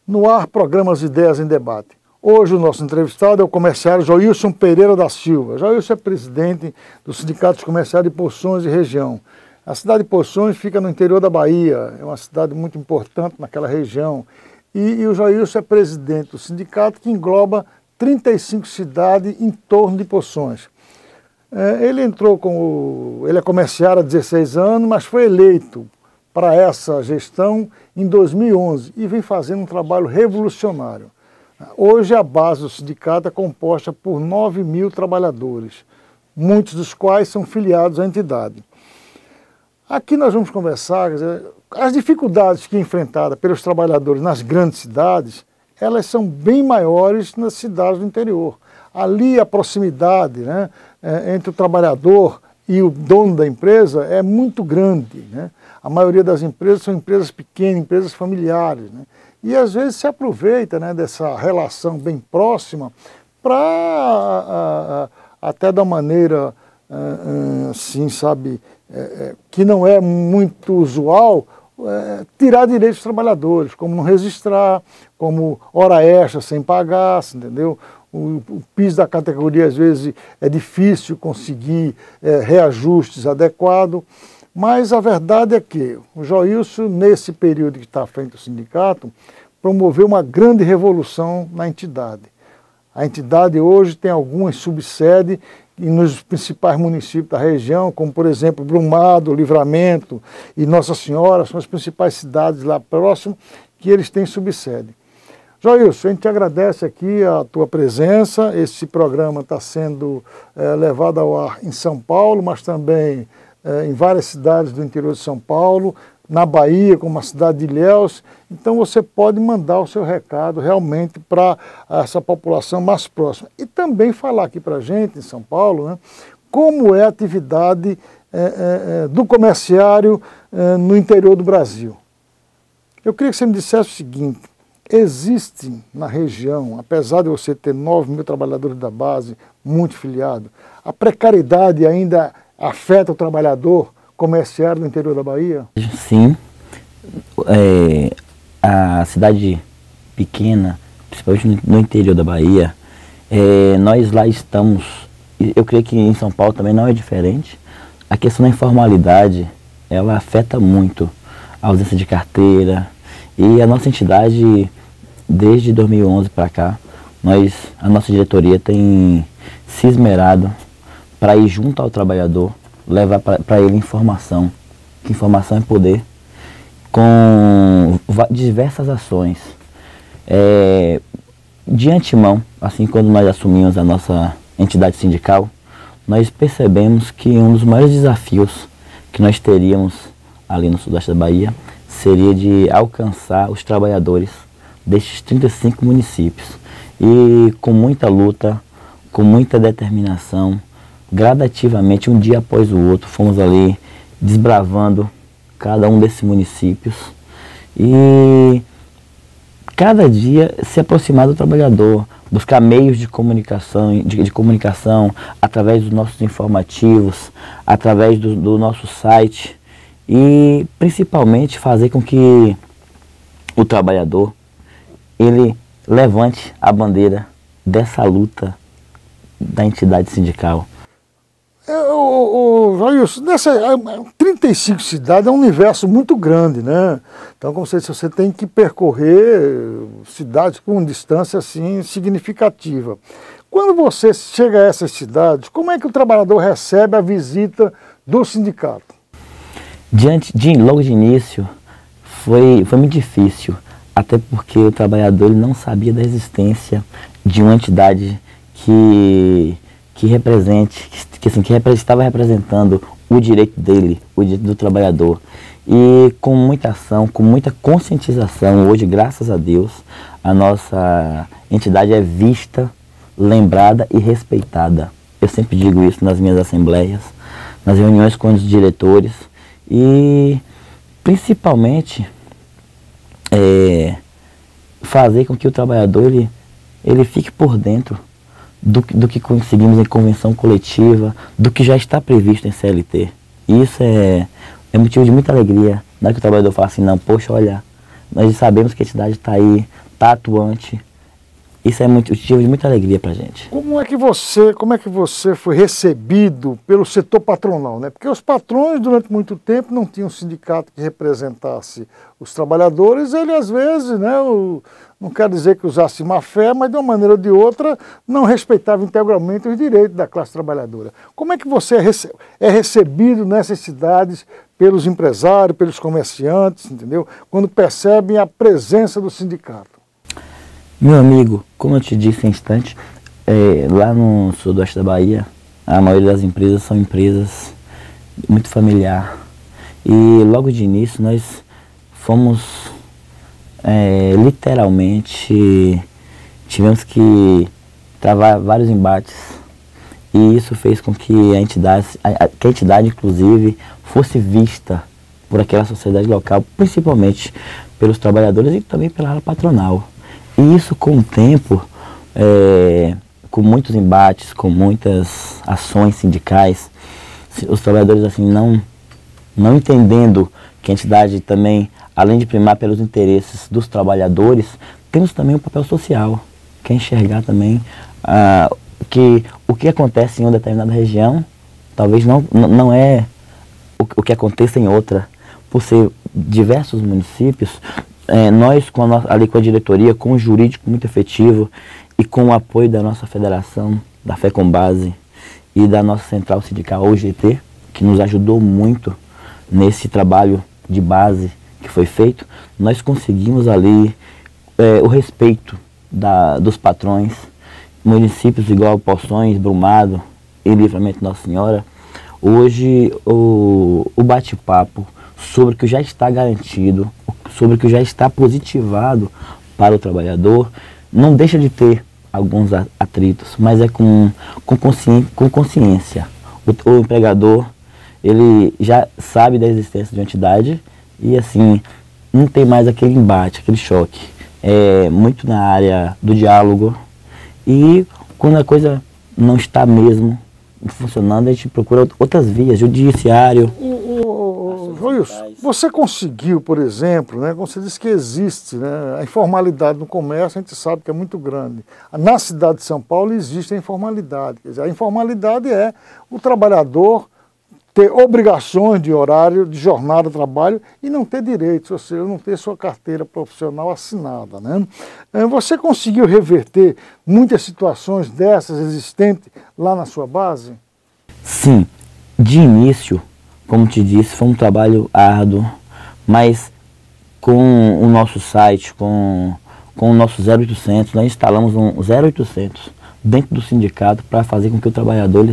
No ar, programas Ideias em Debate. Hoje o nosso entrevistado é o comerciário Joilson Pereira da Silva. Joilson é presidente do Sindicato dos Comerciários de Poções e Região. A cidade de Poções fica no interior da Bahia, é uma cidade muito importante naquela região. E o Joilson é presidente do sindicato que engloba 35 cidades em torno de Poções. Ele é comerciário há 16 anos, mas foi eleito para essa gestão em 2011 e vem fazendo um trabalho revolucionário. Hoje a base do sindicato é composta por 9.000 trabalhadores, muitos dos quais são filiados à entidade. Aqui nós vamos conversar, as dificuldades que é enfrentada pelos trabalhadores nas grandes cidades, elas são bem maiores nas cidades do interior. Ali a proximidade, né, entre o trabalhador e o dono da empresa é muito grande, né? A maioria das empresas são empresas pequenas, empresas familiares, né? E às vezes se aproveita, né, dessa relação bem próxima para, até da maneira, assim, sabe, que não é muito usual, tirar direitos dos trabalhadores, como não registrar, como hora extra sem pagar, entendeu? O piso da categoria às vezes é difícil conseguir reajustes adequados, mas a verdade é que o Joilson, nesse período que está à frente do sindicato, promoveu uma grande revolução na entidade. A entidade hoje tem algumas subsedes nos principais municípios da região, como por exemplo Brumado, Livramento e Nossa Senhora, são as principais cidades lá próximo que eles têm subsede. Joilson, a gente agradece aqui a tua presença. Esse programa está sendo levado ao ar em São Paulo, mas também em várias cidades do interior de São Paulo, na Bahia, como a cidade de Ilhéus. Então você pode mandar o seu recado realmente para essa população mais próxima. E também falar aqui para a gente, em São Paulo, né, como é a atividade do comerciário no interior do Brasil. Eu queria que você me dissesse o seguinte: existe na região, apesar de você ter 9.000 trabalhadores da base, muito filiados, a precariedade ainda afeta o trabalhador comerciário do interior da Bahia? Sim. A cidade pequena, principalmente no interior da Bahia, nós lá estamos, eu creio que em São Paulo também não é diferente. A questão da informalidade, ela afeta muito a ausência de carteira, e a nossa entidade, desde 2011 para cá, a nossa diretoria tem se esmerado para ir junto ao trabalhador, levar para ele informação, que informação é poder, com diversas ações. De antemão, assim, quando nós assumimos a nossa entidade sindical, nós percebemos que um dos maiores desafios que nós teríamos ali no sudeste da Bahia seria de alcançar os trabalhadores destes 35 municípios. E com muita luta, com muita determinação, gradativamente, um dia após o outro, fomos ali desbravando cada um desses municípios e cada dia se aproximar do trabalhador, buscar meios de comunicação, de comunicação através dos nossos informativos, através do nosso site, e principalmente fazer com que o trabalhador ele levante a dessa luta da entidade sindical. Joilson, 35 cidades é um universo muito grande, né? Então, como você disse, você tem que percorrer cidades com distância assim significativa. Quando você chega a essas cidades, como é que o trabalhador recebe a visita do sindicato? Logo de início, foi muito difícil, até porque o trabalhador ele não sabia da existência de uma entidade que estava representando o direito dele, o direito do trabalhador. E com muita ação, com muita conscientização, hoje, graças a Deus, a nossa entidade é vista, lembrada e respeitada. Eu sempre digo isso nas minhas assembleias, nas reuniões com os diretores, e principalmente fazer com que o trabalhador ele fique por dentro do que conseguimos em convenção coletiva, do que já está previsto em CLT. E isso é motivo de muita alegria. Não é que o trabalhador fala assim, não, poxa, olha, nós sabemos que a entidade está aí está atuante. Isso é motivo de muita alegria para a gente. Como é que você foi recebido pelo setor patronal, né? Porque os patrões, durante muito tempo, não tinham um sindicato que representasse os trabalhadores. Ele, às vezes, né, não quer dizer que usasse má fé, mas de uma maneira ou de outra, não respeitava integralmente os direitos da classe trabalhadora. Como é que você é recebido nessas cidades pelos empresários, pelos comerciantes, entendeu? Quando percebem a presença do sindicato? Meu amigo, como eu te disse em instante, lá no sudoeste da Bahia, a maioria das empresas são empresas muito familiar. E logo de início nós fomos, literalmente, tivemos que travar vários embates. E isso fez com que a entidade, inclusive, fosse vista por aquela sociedade local, principalmente pelos trabalhadores e também pela ala patronal. E isso, com o tempo, com muitos embates, com muitas ações sindicais, os trabalhadores assim não entendendo que a entidade também, além de primar pelos interesses dos trabalhadores, temos também um papel social, que é enxergar também que o que acontece em uma determinada região, talvez não é o que aconteça em outra. Por ser diversos municípios, nós ali com a diretoria, com o jurídico muito efetivo e com o apoio da nossa federação, da FECOMBASE e da nossa central sindical UGT, que nos ajudou muito nesse trabalho de base que foi feito, nós conseguimos ali o respeito dos patrões, municípios igual Poções, Brumado e Livramento Nossa Senhora. Hoje o bate-papo sobre o que já está garantido, sobre o que já está positivado para o trabalhador, não deixa de ter alguns atritos, mas é com consciência. O empregador, ele já sabe da existência de uma entidade e assim, não tem mais aquele embate, aquele choque. É muito na área do diálogo e quando a coisa não está mesmo funcionando, a gente procura outras vias, judiciário. Wilson, você conseguiu, por exemplo, né, como você disse que existe, né, a informalidade no comércio, a gente sabe que é muito grande. Na cidade de São Paulo existe a informalidade. Quer dizer, a informalidade é o trabalhador ter obrigações de horário, de jornada de trabalho e não ter direitos, ou seja, não ter sua carteira profissional assinada, né? Você conseguiu reverter muitas situações dessas existentes lá na sua base? Sim, de início, como te disse, foi um trabalho árduo, mas com o nosso site, com o nosso 0800, nós instalamos um 0800 dentro do sindicato para fazer com que o trabalhador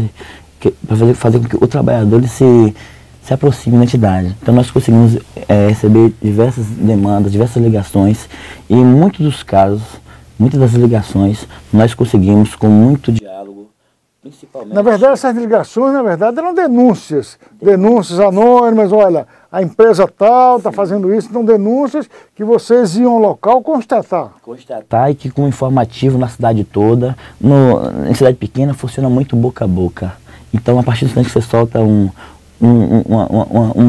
se aproxime da entidade. Então nós conseguimos receber diversas demandas, diversas ligações e em muitos dos casos, muitas das ligações, nós conseguimos com muito diálogo. Na verdade, essas ligações, eram denúncias anônimas, olha, a empresa tal está fazendo isso, então denúncias que vocês iam ao local constatar. Constatar e que com informativo na cidade toda, em cidade pequena funciona muito boca a boca. Então a partir do instante que você solta um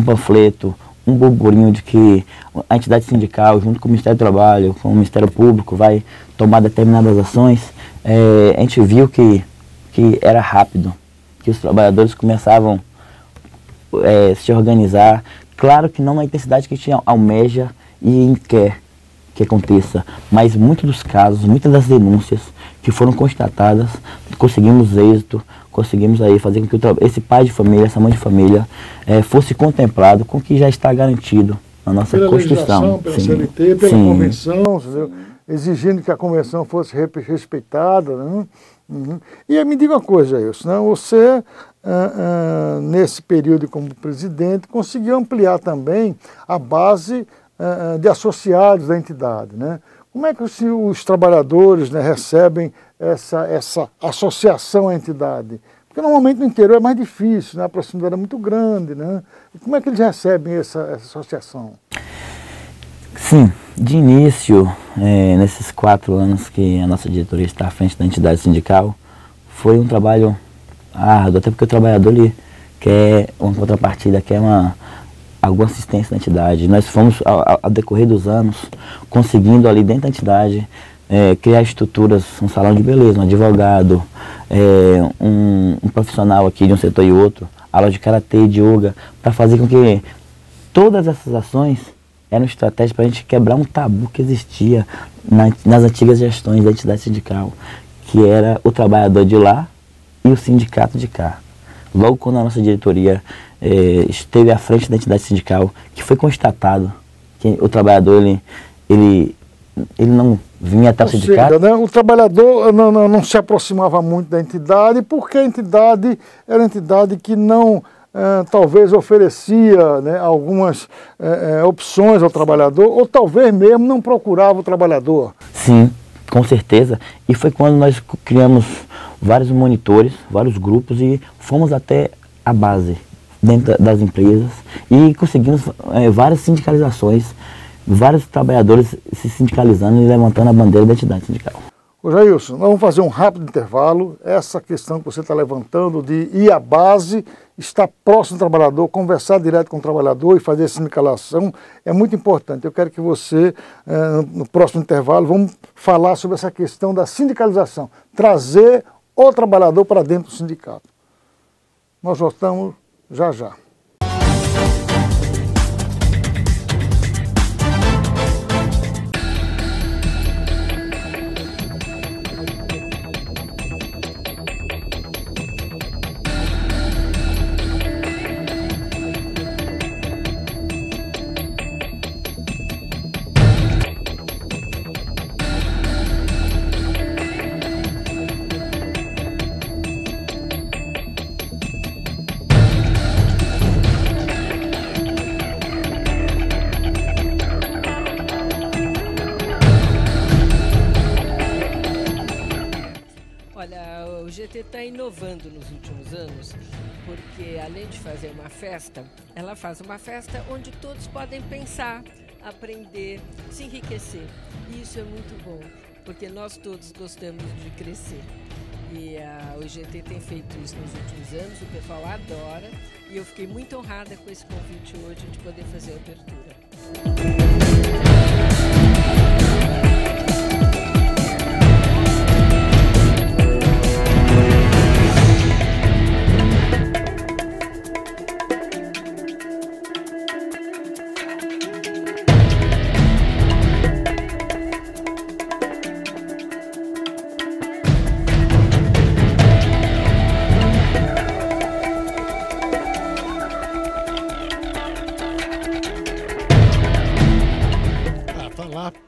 panfleto, um burburinho de que a entidade sindical, junto com o Ministério do Trabalho, com o Ministério Público, vai tomar determinadas ações, a gente viu que era rápido, que os trabalhadores começavam a se organizar. Claro que não na intensidade que a gente almeja e quer que aconteça, mas muitos dos casos, muitas das denúncias que foram constatadas, conseguimos êxito, conseguimos aí fazer com que esse pai de família, essa mãe de família fosse contemplado com o que já está garantido na nossa Constituição. Pela CLT, pela Convenção, entendeu? Exigindo que a Convenção fosse respeitada, né? Uhum. E aí me diga uma coisa, Wilson, né? Você, nesse período como presidente, conseguiu ampliar também a base de associados da entidade, né? Como é que os trabalhadores, né, recebem essa associação à entidade? Porque normalmente no interior é mais difícil, né? A proximidade é muito grande, né? E como é que eles recebem essa associação? Sim, de início, nesses 4 anos que a nossa diretoria está à frente da entidade sindical, foi um trabalho árduo, até porque o trabalhador ele quer uma contrapartida, quer alguma assistência na entidade. Nós fomos, ao decorrer dos anos, conseguindo ali dentro da entidade, criar estruturas, um salão de beleza, um advogado, um profissional aqui de um setor e outro, aula de karatê e de yoga, para fazer com que todas essas ações eram estratégias para a gente quebrar um tabu que existia nas antigas gestões da entidade sindical, que era o trabalhador de lá e o sindicato de cá. Logo quando a nossa diretoria esteve à frente da entidade sindical, que foi constatado que o trabalhador ele não vinha até o sindicato. Seja, né, o trabalhador não se aproximava muito da entidade, porque a entidade era uma entidade que não talvez oferecia, né, algumas opções ao trabalhador, ou talvez mesmo não procurava o trabalhador. Sim, com certeza. E foi quando nós criamos vários monitores, vários grupos e fomos até a base dentro das empresas e conseguimos várias sindicalizações, vários trabalhadores se sindicalizando e levantando a bandeira da entidade sindical. Ô Jailson, nós vamos fazer um rápido intervalo. Essa questão que você está levantando de ir à base, estar próximo do trabalhador, conversar direto com o trabalhador e fazer a sindicalização é muito importante. Eu quero que você, no próximo intervalo, vamos falar sobre essa questão da sindicalização, trazer o trabalhador para dentro do sindicato. Nós voltamos já já. O GT está inovando nos últimos anos, porque além de fazer uma festa, ela faz uma festa onde todos podem pensar, aprender, se enriquecer. E isso é muito bom, porque nós todos gostamos de crescer. E o GT tem feito isso nos últimos anos, o pessoal adora, e eu fiquei muito honrada com esse convite hoje de poder fazer a abertura.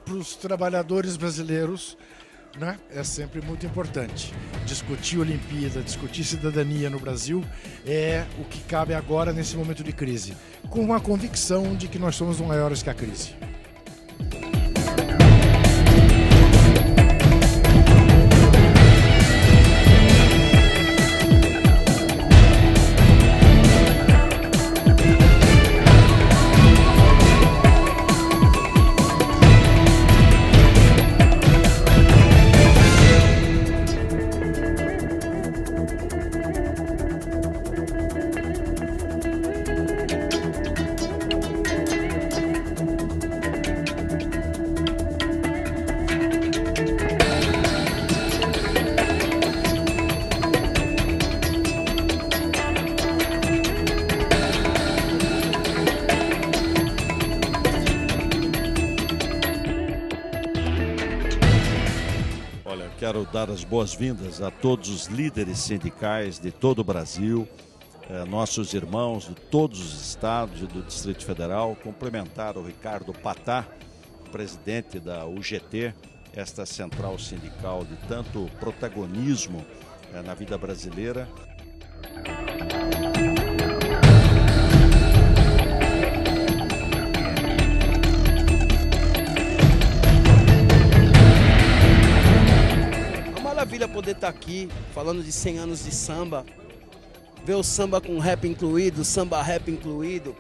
Para os trabalhadores brasileiros, né, é sempre muito importante. Discutir Olimpíada, discutir cidadania no Brasil é o que cabe agora nesse momento de crise, com a convicção de que nós somos maiores que a crise. Quero dar as boas-vindas a todos os líderes sindicais de todo o Brasil, nossos irmãos de todos os estados e do Distrito Federal, cumprimentar o Ricardo Patá, presidente da UGT, esta central sindical de tanto protagonismo na vida brasileira. Maravilha poder estar aqui falando de 100 anos de samba, ver o samba com rap incluído, samba rap incluído,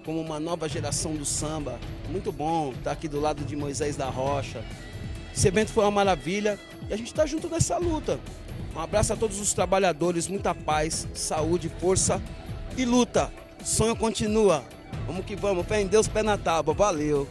como uma nova geração do samba. Muito bom estar aqui do lado de Moisés da Rocha. Esse evento foi uma maravilha e a gente está junto nessa luta. Um abraço a todos os trabalhadores, muita paz, saúde, força e luta. O sonho continua. Vamos que vamos, fé em Deus, pé na tábua, valeu.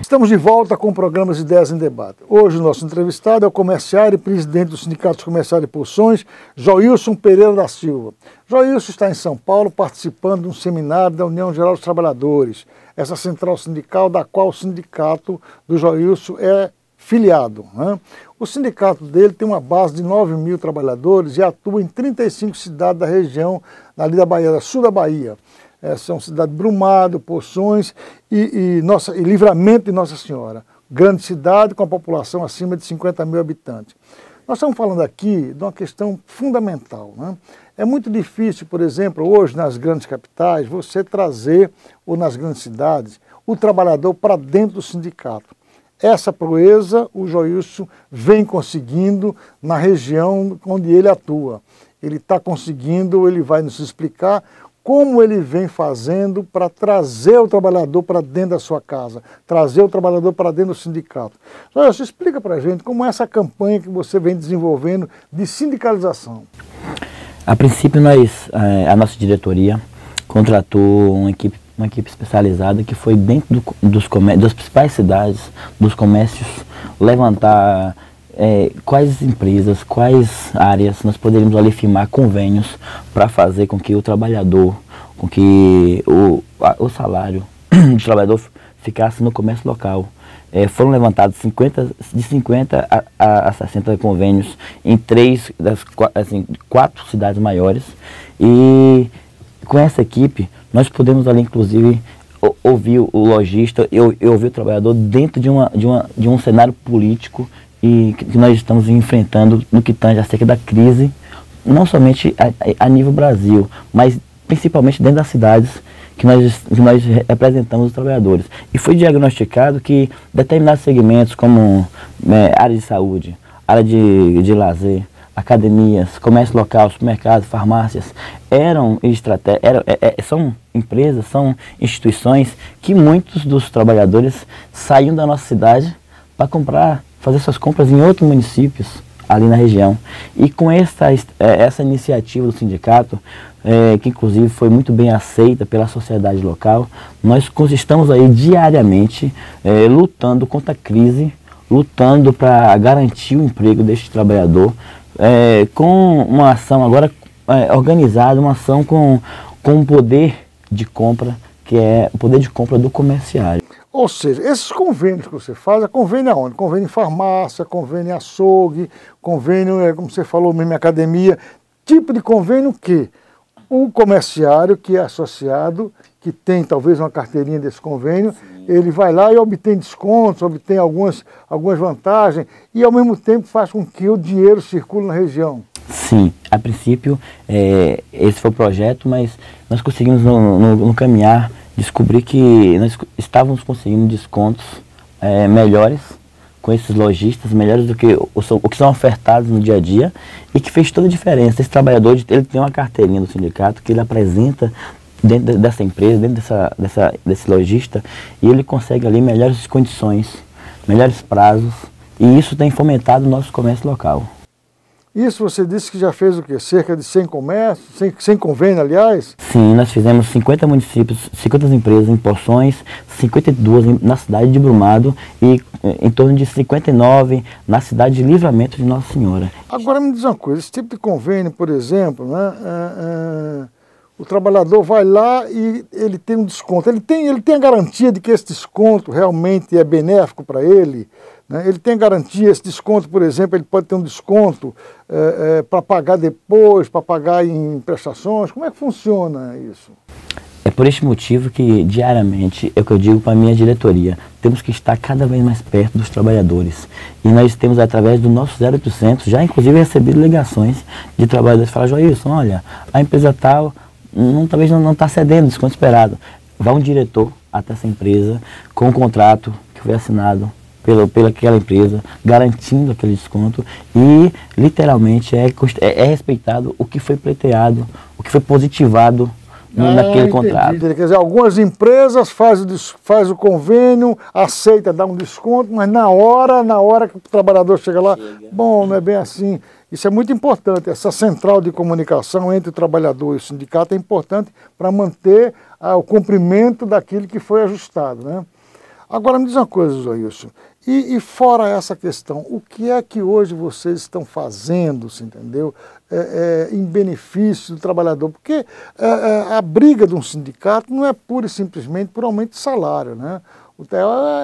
Estamos de volta com o programa Ideias em Debate. Hoje o nosso entrevistado é o comerciário e presidente do Sindicato dos Comerciários e Porções, Joilson Pereira da Silva. Joilson está em São Paulo participando de um seminário da União Geral dos Trabalhadores, essa central sindical da qual o sindicato do Joilson é filiado, né? O sindicato dele tem uma base de 9.000 trabalhadores e atua em 35 cidades da região ali da Bahia, da sul da Bahia. São cidades Brumado, Poções e Livramento de Nossa Senhora. Grande cidade com a população acima de 50.000 habitantes. Nós estamos falando aqui de uma questão fundamental, né? É muito difícil, por exemplo, hoje nas grandes capitais, você trazer, ou nas grandes cidades, o trabalhador para dentro do sindicato. Essa proeza o Joilson vem conseguindo na região onde ele atua. Ele está conseguindo, ele vai nos explicar como ele vem fazendo para trazer o trabalhador para dentro da sua casa, trazer o trabalhador para dentro do sindicato. Joilson, explica para a gente como é essa campanha que você vem desenvolvendo de sindicalização. A princípio, a nossa diretoria contratou uma equipe especializada que foi dentro das principais cidades, dos comércios, levantar quais empresas, quais áreas nós poderíamos ali firmar convênios para fazer com que o trabalhador, com que o salário do trabalhador ficasse no comércio local. Foram levantados de 50 a 60 convênios em 4 cidades maiores, e com essa equipe nós podemos ali inclusive ouvir o lojista, eu ouvi o trabalhador dentro de um cenário político e que nós estamos enfrentando no que tange acerca da crise, não somente a nível Brasil, mas principalmente dentro das cidades que nós representamos os trabalhadores. E foi diagnosticado que determinados segmentos como área de saúde, área de lazer, academias, comércio local, supermercados, farmácias, são empresas, são instituições que muitos dos trabalhadores saíam da nossa cidade para fazer suas compras em outros municípios ali na região. E com essa iniciativa do sindicato, que inclusive foi muito bem aceita pela sociedade local, nós estamos aí diariamente lutando contra a crise, lutando para garantir o emprego deste trabalhador, com uma ação agora organizada, uma ação com um poder de compra, que é o poder de compra do comerciário. Ou seja, esses convênios que você faz, é convênio aonde? Convênio em farmácia, convênio em açougue, convênio, como você falou mesmo, em academia. Tipo de convênio que o comerciário que é associado, que tem talvez uma carteirinha desse convênio, ele vai lá e obtém descontos, obtém algumas vantagens e ao mesmo tempo faz com que o dinheiro circule na região. Sim, a princípio esse foi o projeto, mas nós conseguimos no caminhar descobrir que nós estávamos conseguindo descontos melhores com esses lojistas, melhores do que o que são ofertados no dia a dia, e que fez toda a diferença. Esse trabalhador ele tem uma carteirinha do sindicato que ele apresenta dentro dessa empresa, dentro desse lojista, e ele consegue ali melhores condições, melhores prazos, e isso tem fomentado o nosso comércio local. Isso você disse que já fez o quê? Cerca de 100 comércios, 100 convênios, aliás? Sim, nós fizemos 50 municípios, 50 empresas em Poções, 52 na cidade de Brumado e em torno de 59 na cidade de Livramento de Nossa Senhora. Agora me diz uma coisa, esse tipo de convênio, por exemplo, né, o trabalhador vai lá e ele tem um desconto, ele tem a garantia de que esse desconto realmente é benéfico para ele, né? Ele tem garantia, esse desconto, por exemplo, ele pode ter um desconto para pagar depois, para pagar em prestações. Como é que funciona isso? É por este motivo que diariamente, é o que eu digo para a minha diretoria, temos que estar cada vez mais perto dos trabalhadores. E nós temos, através do nosso 0800, já inclusive recebido ligações de trabalhadores que falam: Joilson, olha, a empresa tal talvez não está cedendo o desconto esperado. Vai um diretor até essa empresa com um contrato que foi assinado pelaquela empresa, garantindo aquele desconto, e literalmente é respeitado o que foi pleiteado, o que foi positivado naquele contrato. Quer dizer, algumas empresas faz o convênio, aceita dar um desconto, mas na hora que o trabalhador chega lá, bom, não é bem assim. Isso é muito importante, essa central de comunicação entre o trabalhador e o sindicato é importante para manter o cumprimento daquilo que foi ajustado, né? Agora me diz uma coisa, Joilson, e fora essa questão, o que é que hoje vocês estão fazendo, você entendeu, em benefício do trabalhador? Porque a briga de um sindicato não é pura e simplesmente por aumento de salário, né?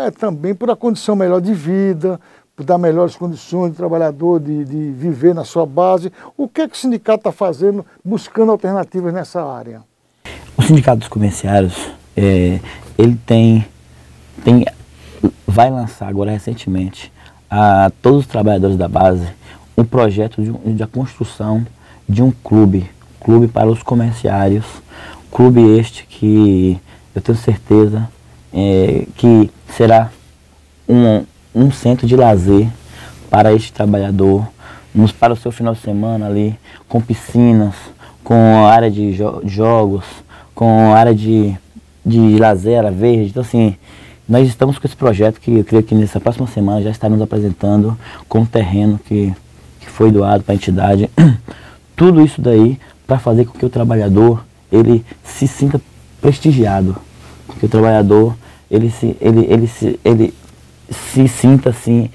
É também por a condição melhor de vida, por dar melhores condições do trabalhador de viver na sua base. O que é que o sindicato está fazendo, buscando alternativas nessa área? O Sindicato dos Comerciários, ele vai lançar agora recentemente a todos os trabalhadores da base um projeto de construção de um clube para os comerciários, clube este que eu tenho certeza que será um centro de lazer para este trabalhador, para o seu final de semana ali, com piscinas, com área de jogos, com área de lazer, área verde. Então assim, nós estamos com esse projeto que eu creio que nessa próxima semana já estaremos apresentando com um terreno que foi doado para a entidade. Tudo isso daí para fazer com que o trabalhador ele se sinta prestigiado, que o trabalhador ele se sinta assim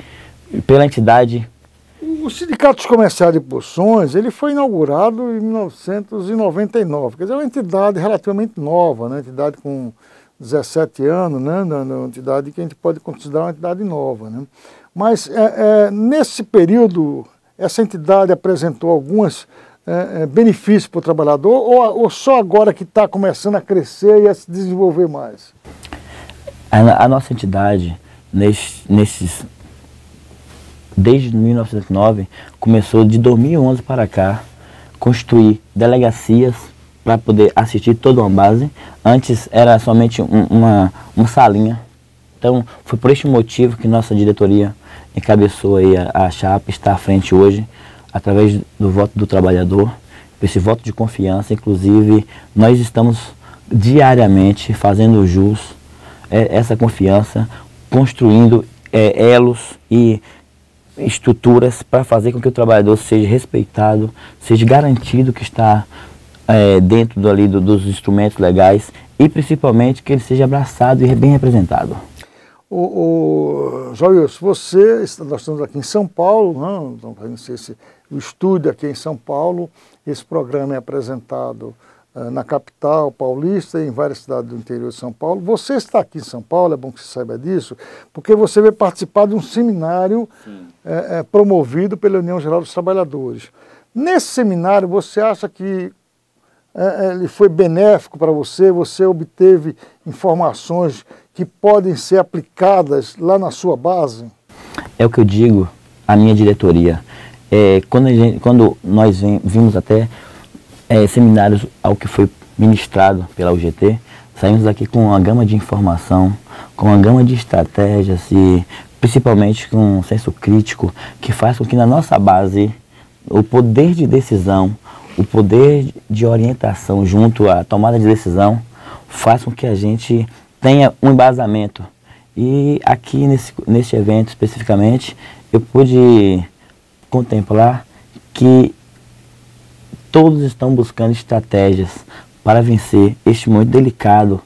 pela entidade. O Sindicato dos Comerciários de Poções, ele foi inaugurado em 1999, quer dizer, é uma entidade relativamente nova, né? Entidade com 17 anos, né? Uma entidade que a gente pode considerar uma entidade nova, né? Mas nesse período, essa entidade apresentou alguns benefícios para o trabalhador ou só agora que está começando a crescer e a se desenvolver mais? A nossa entidade, desde 1909, começou de 2011 para cá, construir delegacias para poder assistir toda uma base. Antes era somente uma salinha. Então foi por este motivo que nossa diretoria encabeçou aí a chapa, está à frente hoje, através do voto do trabalhador, esse voto de confiança. Inclusive nós estamos diariamente fazendo jus essa confiança, construindo elos e estruturas para fazer com que o trabalhador seja respeitado, seja garantido que está dentro dos instrumentos legais e principalmente que ele seja abraçado e bem representado. Joilson, nós estamos aqui em São Paulo, né? Então, o estúdio aqui em São Paulo, esse programa é apresentado na capital paulista e em várias cidades do interior de São Paulo. Você está aqui em São Paulo, é bom que você saiba disso, porque você vai participar de um seminário promovido pela União Geral dos Trabalhadores. Nesse seminário, você acha que ele foi benéfico para você? Você obteve informações que podem ser aplicadas lá na sua base? É o que eu digo à minha diretoria. Quando nós vimos até seminários ao que foi ministrado pela UGT, saímos daqui com uma gama de informação, com uma gama de estratégias e principalmente com um senso crítico que faz com que na nossa base o poder de decisão, o poder de orientação junto à tomada de decisão faz com que a gente tenha um embasamento. E aqui nesse evento especificamente eu pude contemplar que todos estão buscando estratégias para vencer este momento delicado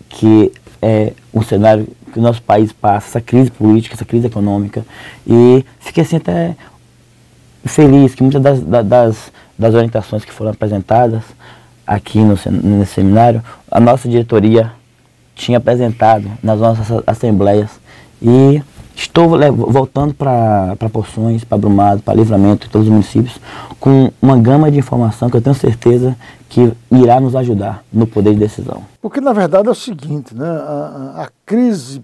que é um cenário que o nosso país passa, essa crise política, essa crise econômica. E fiquei assim até feliz que muitas das orientações que foram apresentadas aqui nesse seminário, a nossa diretoria tinha apresentado nas nossas assembleias. E estou voltando para Poções, para Brumado, para Livramento, todos os municípios, com uma gama de informação que eu tenho certeza que irá nos ajudar no poder de decisão. Porque na verdade é o seguinte, né? A crise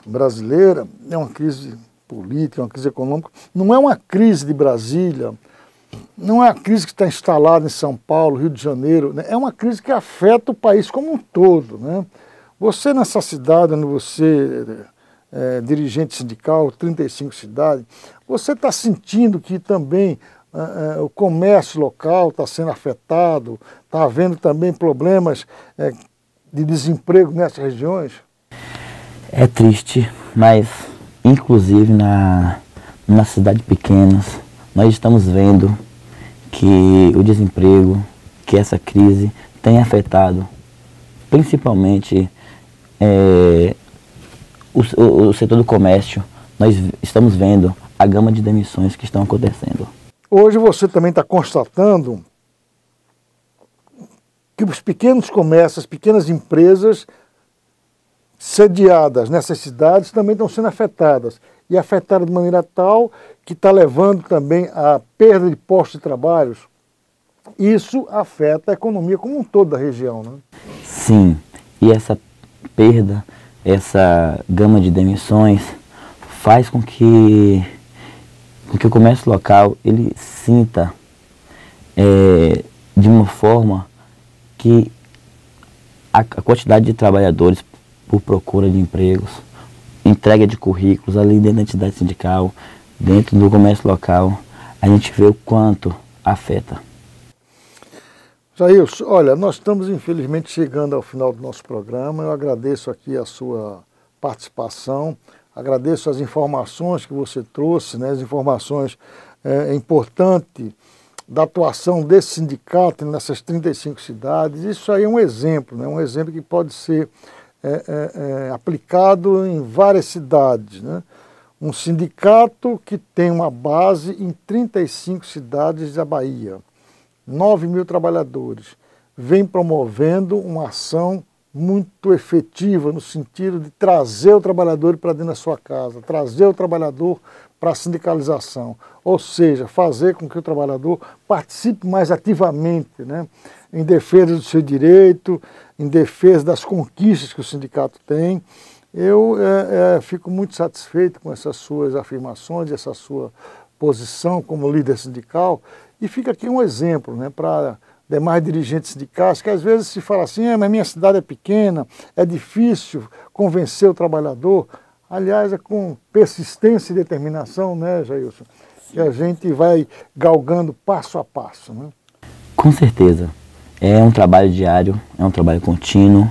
brasileira é uma crise política, é uma crise econômica, não é uma crise de Brasília, não é uma crise que está instalada em São Paulo, Rio de Janeiro, né? É uma crise que afeta o país como um todo, né? Você nessa cidade onde você dirigente sindical, 35 cidades, você está sentindo que também o comércio local está sendo afetado, está havendo também problemas de desemprego nessas regiões? É triste, mas inclusive nas cidades pequenas, nós estamos vendo que o desemprego, que essa crise tem afetado principalmente o setor do comércio. Nós estamos vendo a gama de demissões que estão acontecendo. Hoje você também está constatando que os pequenos comércios, as pequenas empresas sediadas nessas cidades também estão sendo afetadas. E afetadas de maneira tal que está levando também à perda de postos de trabalho. Isso afeta a economia como um todo da região, né? Sim, e essa perda, essa gama de demissões faz com que o comércio local ele sinta de uma forma que a quantidade de trabalhadores por procura de empregos, entrega de currículos ali dentro da entidade sindical, dentro do comércio local, a gente vê o quanto afeta. Jailson, olha, nós estamos infelizmente chegando ao final do nosso programa. Eu agradeço aqui a sua participação, agradeço as informações que você trouxe, né, as informações importantes da atuação desse sindicato nessas 35 cidades. Isso aí é um exemplo, né, um exemplo que pode ser aplicado em várias cidades, né? Um sindicato que tem uma base em 35 cidades da Bahia, 9.000 trabalhadores, vem promovendo uma ação muito efetiva no sentido de trazer o trabalhador para dentro da sua casa, trazer o trabalhador para a sindicalização, ou seja, fazer com que o trabalhador participe mais ativamente, né, em defesa do seu direito, em defesa das conquistas que o sindicato tem. Eu fico muito satisfeito com essas suas afirmações, essa sua posição como líder sindical, e fica aqui um exemplo, né, para demais dirigentes sindicais, que às vezes se fala assim, mas minha cidade é pequena, é difícil convencer o trabalhador. Aliás, é com persistência e determinação, né, Jailson, que a gente vai galgando passo a passo, né? Com certeza. É um trabalho diário, é um trabalho contínuo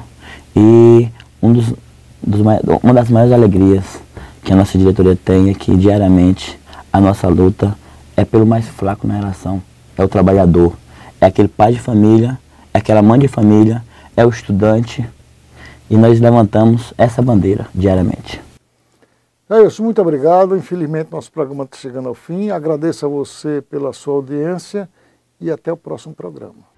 e uma das maiores alegrias que a nossa diretoria tem é que diariamente a nossa luta é pelo mais fraco na relação, é o trabalhador, é aquele pai de família, é aquela mãe de família, é o estudante, e nós levantamos essa bandeira diariamente. Jailson, muito obrigado. Infelizmente nosso programa está chegando ao fim. Agradeço a você pela sua audiência e até o próximo programa.